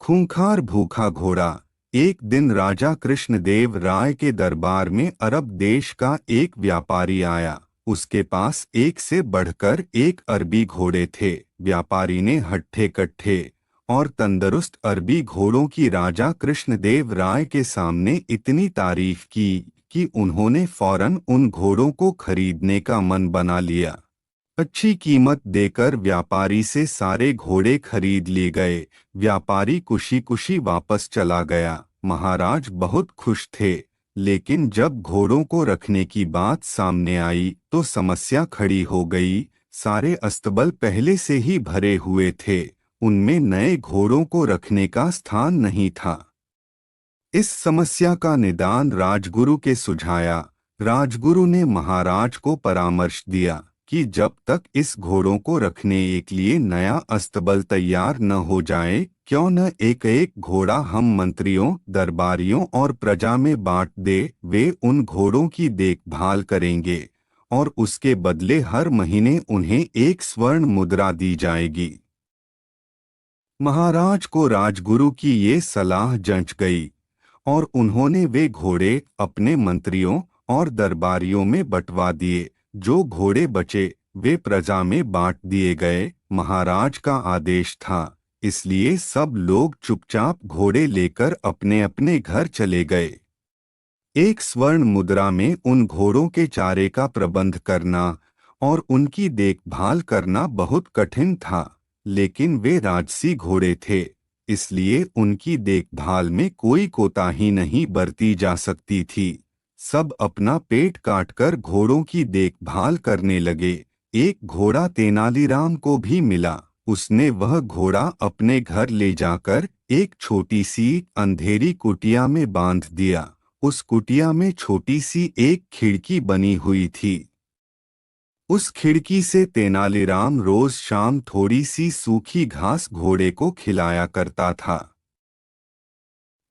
खूंखार भूखा घोड़ा। एक दिन राजा कृष्णदेव राय के दरबार में अरब देश का एक व्यापारी आया। उसके पास एक से बढ़कर एक अरबी घोड़े थे। व्यापारी ने हट्ठे कट्ठे और तंदुरुस्त अरबी घोड़ों की राजा कृष्णदेव राय के सामने इतनी तारीफ की कि उन्होंने फौरन उन घोड़ों को खरीदने का मन बना लिया। अच्छी कीमत देकर व्यापारी से सारे घोड़े खरीद लिए गए। व्यापारी खुशी खुशी वापस चला गया। महाराज बहुत खुश थे, लेकिन जब घोड़ों को रखने की बात सामने आई तो समस्या खड़ी हो गई। सारे अस्तबल पहले से ही भरे हुए थे, उनमें नए घोड़ों को रखने का स्थान नहीं था। इस समस्या का निदान राजगुरु के सुझाया। राजगुरु ने महाराज को परामर्श दिया कि जब तक इस घोड़ों को रखने एक लिए नया अस्तबल तैयार न हो जाए, क्यों न एक एक घोड़ा हम मंत्रियों, दरबारियों और प्रजा में बांट दे। वे उन घोड़ों की देखभाल करेंगे और उसके बदले हर महीने उन्हें एक स्वर्ण मुद्रा दी जाएगी। महाराज को राजगुरु की ये सलाह जंच गई और उन्होंने वे घोड़े अपने मंत्रियों और दरबारियों में बंटवा दिए। जो घोड़े बचे वे प्रजा में बांट दिए गए। महाराज का आदेश था, इसलिए सब लोग चुपचाप घोड़े लेकर अपने अपने घर चले गए। एक स्वर्ण मुद्रा में उन घोड़ों के चारे का प्रबंध करना और उनकी देखभाल करना बहुत कठिन था, लेकिन वे राजसी घोड़े थे, इसलिए उनकी देखभाल में कोई कोताही नहीं बरती जा सकती थी। सब अपना पेट काटकर घोड़ों की देखभाल करने लगे। एक घोड़ा तेनालीराम को भी मिला। उसने वह घोड़ा अपने घर ले जाकर एक छोटी सी अंधेरी कुटिया में बांध दिया। उस कुटिया में छोटी सी एक खिड़की बनी हुई थी। उस खिड़की से तेनालीराम रोज शाम थोड़ी सी सूखी घास घोड़े को खिलाया करता था।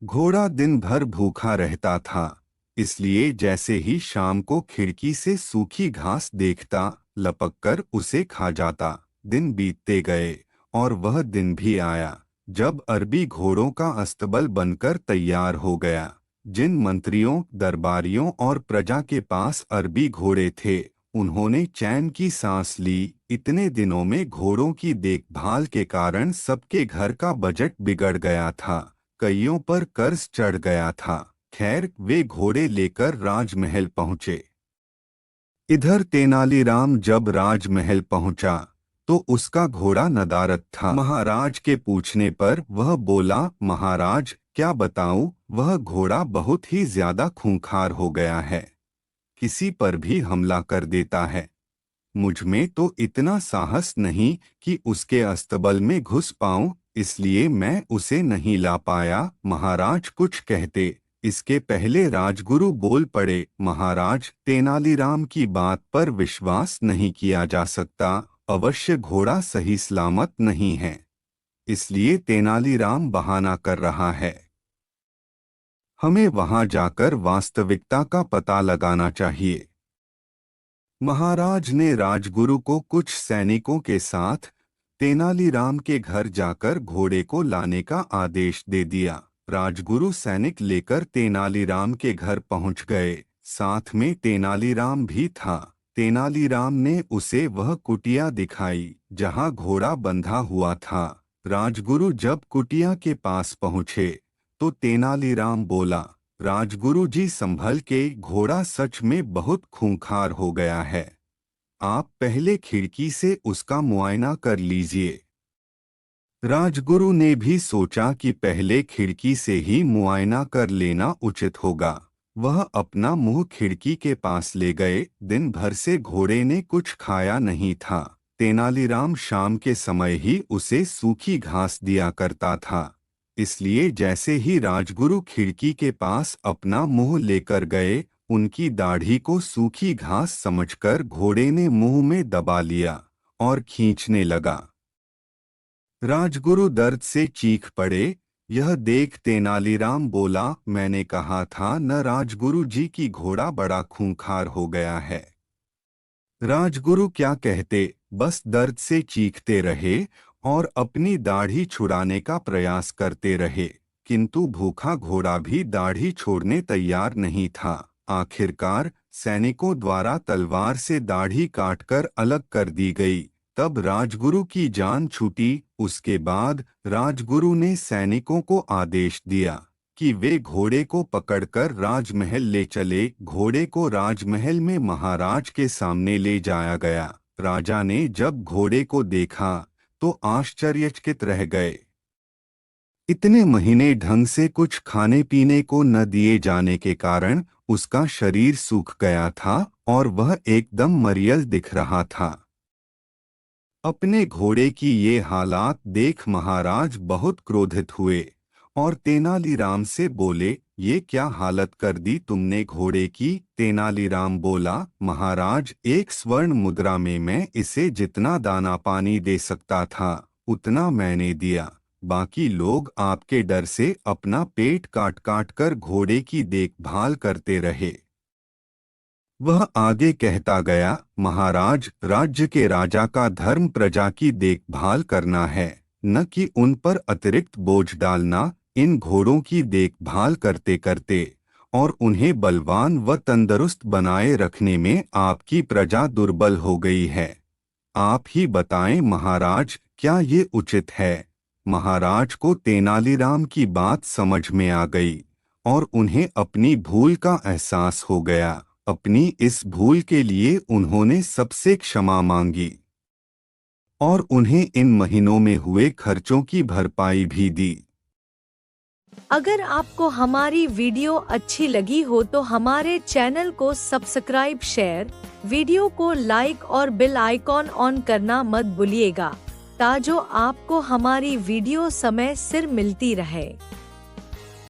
घोड़ा दिन भर भूखा रहता था, इसलिए जैसे ही शाम को खिड़की से सूखी घास देखता, लपककर उसे खा जाता। दिन बीतते गए और वह दिन भी आया जब अरबी घोड़ों का अस्तबल बनकर तैयार हो गया। जिन मंत्रियों, दरबारियों और प्रजा के पास अरबी घोड़े थे, उन्होंने चैन की सांस ली। इतने दिनों में घोड़ों की देखभाल के कारण सबके घर का बजट बिगड़ गया था, कईयों पर कर्ज चढ़ गया था। खैर, वे घोड़े लेकर राजमहल पहुंचे। इधर तेनालीराम जब राजमहल पहुंचा तो उसका घोड़ा नदारद था। महाराज के पूछने पर वह बोला, महाराज क्या बताऊं, वह घोड़ा बहुत ही ज्यादा खूंखार हो गया है, किसी पर भी हमला कर देता है। मुझ में तो इतना साहस नहीं कि उसके अस्तबल में घुस पाऊं, इसलिए मैं उसे नहीं ला पाया। महाराज कुछ कहते, इसके पहले राजगुरु बोल पड़े, महाराज तेनालीराम की बात पर विश्वास नहीं किया जा सकता। अवश्य घोड़ा सही सलामत नहीं है, इसलिए तेनालीराम बहाना कर रहा है। हमें वहां जाकर वास्तविकता का पता लगाना चाहिए। महाराज ने राजगुरु को कुछ सैनिकों के साथ तेनालीराम के घर जाकर घोड़े को लाने का आदेश दे दिया। राजगुरु सैनिक लेकर तेनालीराम के घर पहुंच गए। साथ में तेनालीराम भी था। तेनालीराम ने उसे वह कुटिया दिखाई जहां घोड़ा बंधा हुआ था। राजगुरु जब कुटिया के पास पहुंचे तो तेनालीराम बोला, राजगुरु जी संभल के, घोड़ा सच में बहुत खूंखार हो गया है। आप पहले खिड़की से उसका मुआयना कर लीजिए। राजगुरु ने भी सोचा कि पहले खिड़की से ही मुआयना कर लेना उचित होगा। वह अपना मुंह खिड़की के पास ले गए। दिन भर से घोड़े ने कुछ खाया नहीं था। तेनालीराम शाम के समय ही उसे सूखी घास दिया करता था, इसलिए जैसे ही राजगुरु खिड़की के पास अपना मुंह लेकर गए, उनकी दाढ़ी को सूखी घास समझकर घोड़े ने मुंह में दबा लिया और खींचने लगा। राजगुरु दर्द से चीख पड़े। यह देख तेनालीराम बोला, मैंने कहा था न राजगुरु जी की घोड़ा बड़ा खूंखार हो गया है। राजगुरु क्या कहते, बस दर्द से चीखते रहे और अपनी दाढ़ी छुड़ाने का प्रयास करते रहे, किंतु भूखा घोड़ा भी दाढ़ी छोड़ने तैयार नहीं था। आखिरकार सैनिकों द्वारा तलवार से दाढ़ी काटकर अलग कर दी गई। तब राजगुरु की जान छूटी। उसके बाद राजगुरु ने सैनिकों को आदेश दिया कि वे घोड़े को पकड़कर राजमहल ले चले। घोड़े को राजमहल में महाराज के सामने ले जाया गया। राजा ने जब घोड़े को देखा तो आश्चर्यचकित रह गए। इतने महीने ढंग से कुछ खाने पीने को न दिए जाने के कारण उसका शरीर सूख गया था और वह एकदम मरियल दिख रहा था। अपने घोड़े की ये हालात देख महाराज बहुत क्रोधित हुए और तेनालीराम से बोले, ये क्या हालत कर दी तुमने घोड़े की? तेनालीराम बोला, महाराज, एक स्वर्ण मुद्रा में मैं इसे जितना दाना पानी दे सकता था उतना मैंने दिया। बाकी लोग आपके डर से अपना पेट काट काट कर घोड़े की देखभाल करते रहे। वह आगे कहता गया, महाराज, राज्य के राजा का धर्म प्रजा की देखभाल करना है, न कि उन पर अतिरिक्त बोझ डालना। इन घोड़ों की देखभाल करते करते और उन्हें बलवान व तंदुरुस्त बनाए रखने में आपकी प्रजा दुर्बल हो गई है। आप ही बताएं महाराज, क्या ये उचित है? महाराज को तेनालीराम की बात समझ में आ गई और उन्हें अपनी भूल का एहसास हो गया। अपनी इस भूल के लिए उन्होंने सबसे क्षमा मांगी और उन्हें इन महीनों में हुए खर्चों की भरपाई भी दी। अगर आपको हमारी वीडियो अच्छी लगी हो तो हमारे चैनल को सब्सक्राइब, शेयर, वीडियो को लाइक और बेल आइकॉन ऑन करना मत भूलिएगा, ताकि आपको हमारी वीडियो समय सिर मिलती रहे।